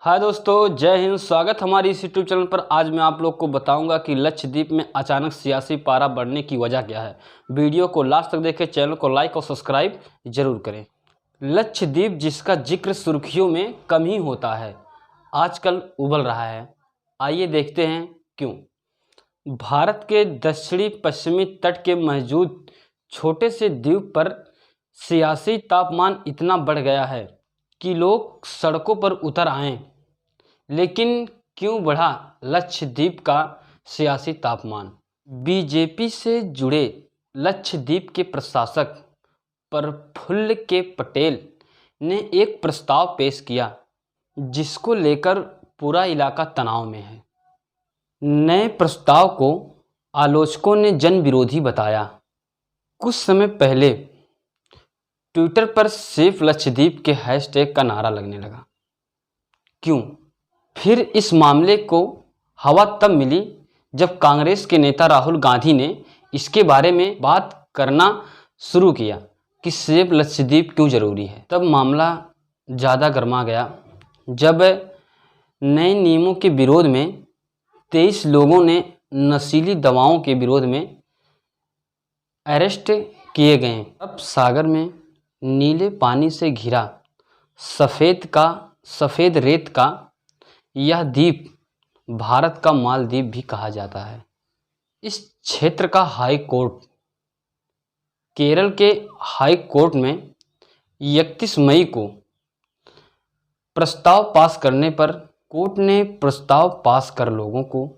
हाय दोस्तों, जय हिंद। स्वागत हमारी इस यूट्यूब चैनल पर। आज मैं आप लोग को बताऊंगा कि लक्षद्वीप में अचानक सियासी पारा बढ़ने की वजह क्या है। वीडियो को लास्ट तक देखें, चैनल को लाइक और सब्सक्राइब जरूर करें। लक्षद्वीप, जिसका जिक्र सुर्खियों में कम ही होता है, आजकल उबल रहा है। आइए देखते हैं क्यों। भारत के दक्षिणी पश्चिमी तट के मौजूद छोटे से द्वीप पर सियासी तापमान इतना बढ़ गया है कि लोग सड़कों पर उतर आए। लेकिन क्यों बढ़ा लक्षद्वीप का सियासी तापमान? बीजेपी से जुड़े लक्षद्वीप के प्रशासक प्रफुल्ल के पटेल ने एक प्रस्ताव पेश किया, जिसको लेकर पूरा इलाका तनाव में है। नए प्रस्ताव को आलोचकों ने जन विरोधी बताया। कुछ समय पहले ट्विटर पर सेफ लक्षद्वीप के हैशटैग का नारा लगने लगा। क्यों? फिर इस मामले को हवा तब मिली जब कांग्रेस के नेता राहुल गांधी ने इसके बारे में बात करना शुरू किया कि सेफ लक्षद्वीप क्यों जरूरी है। तब मामला ज़्यादा गर्मा गया जब नए नियमों के विरोध में 23 लोगों ने नशीली दवाओं के विरोध में अरेस्ट किए गए। अब सागर में नीले पानी से घिरा सफ़ेद रेत का यह द्वीप भारत का मालदीव भी कहा जाता है। इस क्षेत्र का हाई कोर्ट, केरल के हाई कोर्ट में 31 मई को प्रस्ताव पास करने पर कोर्ट ने प्रस्ताव पास कर लोगों को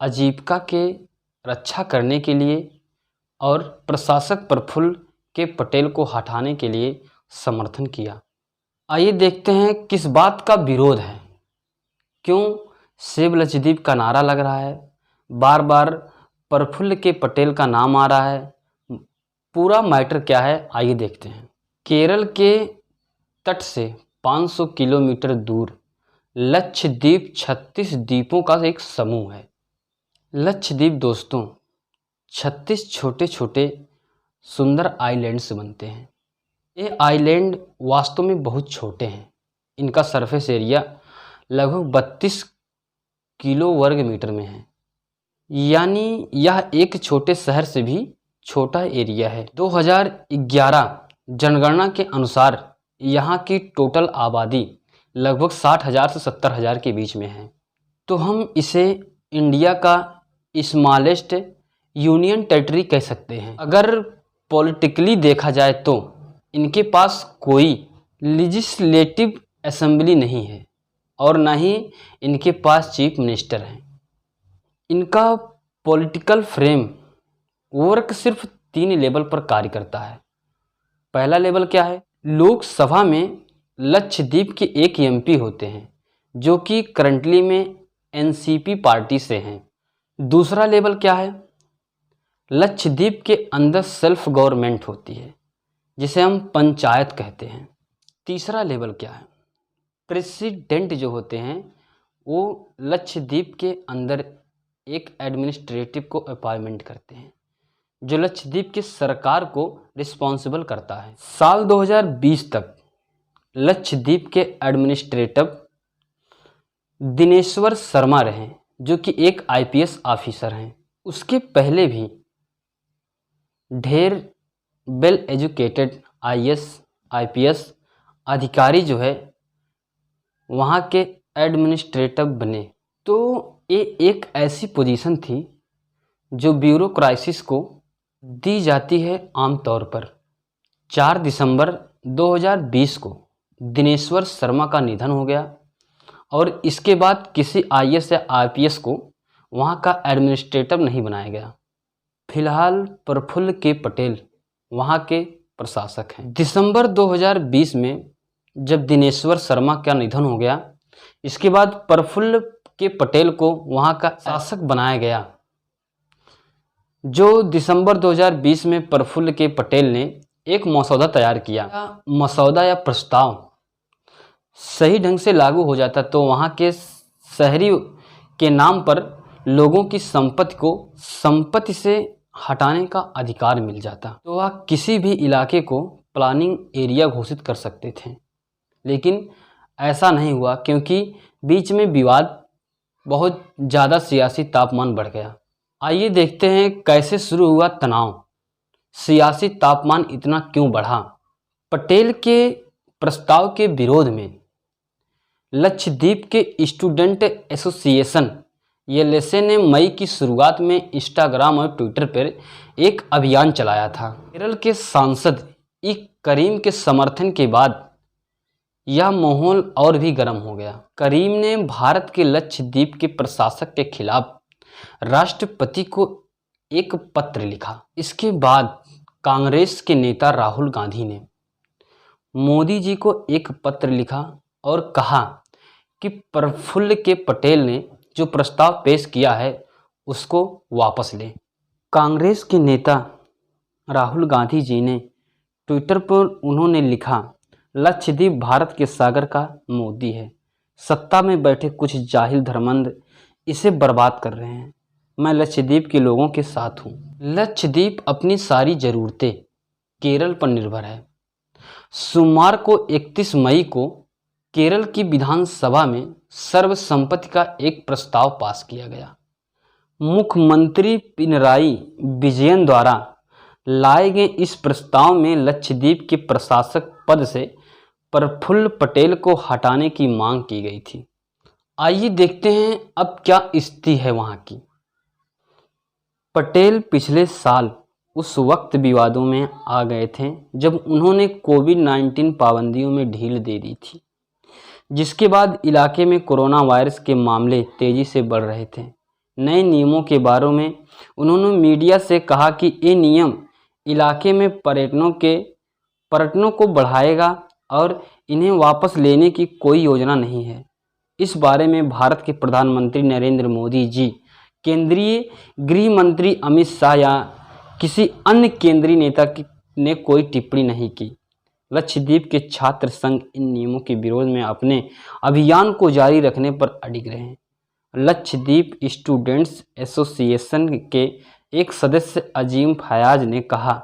आजीविका के रक्षा करने के लिए और प्रशासक प्रफुल्ल के पटेल को हटाने के लिए समर्थन किया। आइए देखते हैं किस बात का विरोध है, क्यों सेव लक्षद्वीप का नारा लग रहा है, बार बार प्रफुल्ल के पटेल का नाम आ रहा है। पूरा मैटर क्या है, आइए देखते हैं। केरल के तट से 500 किलोमीटर दूर लक्षद्वीप 36 द्वीपों का एक समूह है। लक्षद्वीप दोस्तों 36 छोटे छोटे सुंदर आइलैंड से बनते हैं। ये आइलैंड वास्तव में बहुत छोटे हैं। इनका सरफेस एरिया लगभग 32 किलो वर्ग मीटर में है, यानी यह एक छोटे शहर से भी छोटा एरिया है। 2011 जनगणना के अनुसार यहाँ की टोटल आबादी लगभग 60,000 से 70,000 के बीच में है। तो हम इसे इंडिया का स्मॉलेस्ट यूनियन टेरिटरी कह सकते हैं। अगर पॉलिटिकली देखा जाए तो इनके पास कोई लेजिस्लेटिव असेंबली नहीं है और ना ही इनके पास चीफ मिनिस्टर हैं। इनका पॉलिटिकल फ्रेम वर्क सिर्फ 3 लेवल पर कार्य करता है। पहला लेवल क्या है? लोकसभा में लक्षद्वीप के एक एमपी होते हैं, जो कि करंटली में एनसीपी पार्टी से हैं। दूसरा लेवल क्या है? लक्षद्वीप के अंदर सेल्फ गवर्नमेंट होती है, जिसे हम पंचायत कहते हैं। तीसरा लेवल क्या है? प्रेसिडेंट जो होते हैं वो लक्षद्वीप के अंदर एक एडमिनिस्ट्रेटिव को अपॉइंटमेंट करते हैं, जो लक्षद्वीप की सरकार को रिस्पॉन्सिबल करता है। साल 2020 तक लक्षद्वीप के एडमिनिस्ट्रेटिव दिनेश्वर शर्मा रहे, जो कि एक आईपीएस ऑफिसर हैं। उसके पहले भी ढेर वेल एजुकेटेड आईएएस आईपीएस अधिकारी जो है वहाँ के एडमिनिस्ट्रेटिव बने। तो ये एक ऐसी पोजीशन थी जो ब्यूरोक्रेसीज को दी जाती है आमतौर पर। 4 दिसंबर 2020 को दिनेश्वर शर्मा का निधन हो गया और इसके बाद किसी आईएएस या आईपीएस को वहाँ का एडमिनिस्ट्रेटिव नहीं बनाया गया। फिलहाल प्रफुल्ल के पटेल वहाँ के प्रशासक हैं। दिसंबर 2020 में जब दिनेश्वर शर्मा का निधन हो गया, इसके बाद प्रफुल्ल के पटेल को वहाँ का शासक बनाया गया। जो दिसंबर 2020 में प्रफुल्ल के पटेल ने एक मसौदा तैयार किया। मसौदा या प्रस्ताव सही ढंग से लागू हो जाता तो वहाँ के शहरी के नाम पर लोगों की संपत्ति को संपत्ति से हटाने का अधिकार मिल जाता, तो वह किसी भी इलाके को प्लानिंग एरिया घोषित कर सकते थे। लेकिन ऐसा नहीं हुआ क्योंकि बीच में विवाद बहुत ज़्यादा सियासी तापमान बढ़ गया। आइए देखते हैं कैसे शुरू हुआ तनाव, सियासी तापमान इतना क्यों बढ़ा। पटेल के प्रस्ताव के विरोध में लक्षद्वीप के स्टूडेंट एसोसिएशन एलएसए ने मई की शुरुआत में इंस्टाग्राम और ट्विटर पर एक अभियान चलाया था। केरल के सांसद ई करीम के समर्थन के बाद यह माहौल और भी गर्म हो गया। करीम ने भारत के लक्षद्वीप के प्रशासक के खिलाफ राष्ट्रपति को एक पत्र लिखा। इसके बाद कांग्रेस के नेता राहुल गांधी ने मोदी जी को एक पत्र लिखा और कहा कि प्रफुल्ल के पटेल ने जो प्रस्ताव पेश किया है उसको वापस लें। कांग्रेस के नेता राहुल गांधी जी ने ट्विटर पर उन्होंने लिखा, लक्षद्वीप भारत के सागर का मोती है। सत्ता में बैठे कुछ जाहिल धर्मंध इसे बर्बाद कर रहे हैं। मैं लक्षद्वीप के लोगों के साथ हूँ। लक्षद्वीप अपनी सारी ज़रूरतें केरल पर निर्भर है। सोमवार को 31 मई को केरल की विधानसभा में सर्वसम्मति का एक प्रस्ताव पास किया गया। मुख्यमंत्री पिनराई विजयन द्वारा लाए गए इस प्रस्ताव में लक्षद्वीप के प्रशासक पद से प्रफुल्ल पटेल को हटाने की मांग की गई थी। आइए देखते हैं अब क्या स्थिति है वहां की। पटेल पिछले साल उस वक्त विवादों में आ गए थे जब उन्होंने कोविड-19 पाबंदियों में ढील दे दी थी, जिसके बाद इलाके में कोरोना वायरस के मामले तेजी से बढ़ रहे थे। नए नियमों के बारे में उन्होंने मीडिया से कहा कि ये नियम इलाके में पर्यटनों को बढ़ाएगा और इन्हें वापस लेने की कोई योजना नहीं है। इस बारे में भारत के प्रधानमंत्री नरेंद्र मोदी जी, केंद्रीय गृह मंत्री अमित शाह या किसी अन्य केंद्रीय नेता ने कोई टिप्पणी नहीं की। लक्षद्वीप के छात्र संघ इन नियमों के विरोध में अपने अभियान को जारी रखने पर अडिग रहे हैं। लक्षद्वीप स्टूडेंट्स एसोसिएशन के एक सदस्य अजीम फयाज ने कहा,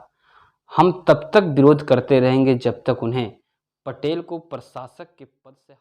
हम तब तक विरोध करते रहेंगे जब तक उन्हें पटेल को प्रशासक के पद से